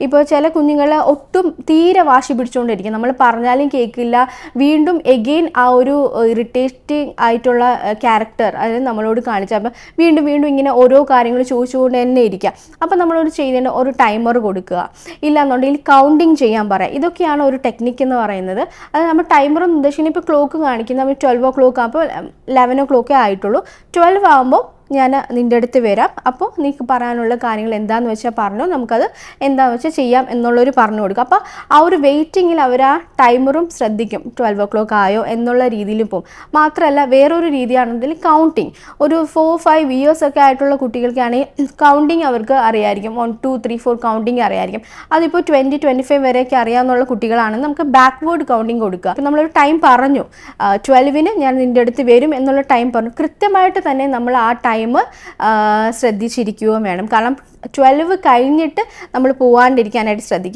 ഇപ്പോൾ ചില കുഞ്ഞുങ്ങൾ ഒട്ടും തീരെ വാശി പിടിച്ചുകൊണ്ടിരിക്കും, നമ്മൾ പറഞ്ഞാലും കേൾക്കില്ല, വീണ്ടും എഗെയിൻ ആ ഒരു ഇറിറ്റേറ്റിംഗ് ആയിട്ടുള്ള ക്യാരക്ടർ അതായത് നമ്മളോട് കാണിച്ചാൽ അപ്പം വീണ്ടും വീണ്ടും ഇങ്ങനെ ഓരോ കാര്യങ്ങൾ ചോദിച്ചുകൊണ്ട് തന്നെ ഇരിക്കുക. അപ്പം നമ്മളോട് ചെയ്യുന്നതിന് ഒരു ടൈമർ കൊടുക്കുക, ഇല്ലാന്നുണ്ടെങ്കിൽ കൗണ്ടിങ് ചെയ്യാൻ പറയാം. ഇതൊക്കെയാണ് ഒരു ടെക്നിക്ക് എന്ന് പറയുന്നത്. അത് നമ്മൾ ടൈമർ എന്ന് ഉദ്ദേശിക്കുന്നത് ഇപ്പോൾ ക്ലോക്ക് കാണിക്കുന്നത് നമ്മൾ 12 o'clock ആകുമ്പോൾ 11 o'clock ആയിട്ടുള്ളൂ, 12 ആകുമ്പോൾ ഞാൻ നിൻ്റെ അടുത്ത് വരാം, അപ്പോൾ നീക്ക് പറയാനുള്ള കാര്യങ്ങൾ എന്താണെന്ന് വെച്ചാൽ പറഞ്ഞോ, നമുക്കത് എന്താണെന്ന് വെച്ചാൽ ചെയ്യാം എന്നുള്ളൊരു പറഞ്ഞു കൊടുക്കുക. അപ്പോൾ ആ ഒരു വെയിറ്റിങ്ങിൽ അവർ ആ ടൈമറും ശ്രദ്ധിക്കും, 12 o'clock ആയോ എന്നുള്ള രീതിയിൽ പോകും. മാത്രമല്ല വേറൊരു രീതിയാണെങ്കിൽ കൗണ്ടിങ്. ഒരു 4-5 years ഒക്കെ ആയിട്ടുള്ള കുട്ടികൾക്കാണെങ്കിൽ കൗണ്ടിങ് അവർക്ക് അറിയായിരിക്കും, 1 2 3 4 കൗണ്ടിങ് അറിയായിരിക്കും. അതിപ്പോൾ 20-25 വരെയൊക്കെ അറിയാവുന്ന കുട്ടികളാണെങ്കിൽ നമുക്ക് ബാക്ക്വേർഡ് കൗണ്ടിങ് കൊടുക്കുക. അപ്പോൾ നമ്മളൊരു ടൈം പറഞ്ഞു, 12-ന് ഞാൻ നിൻ്റെ അടുത്ത് വരും എന്നുള്ള ടൈം പറഞ്ഞു, കൃത്യമായിട്ട് തന്നെ നമ്മൾ ആ ടൈം ശ്രദ്ധിച്ചിരിക്കുകയും വേണം. കാരണം 12 കഴിഞ്ഞിട്ട് നമ്മൾ പോകാണ്ടിരിക്കാനായിട്ട് ശ്രദ്ധിക്കും.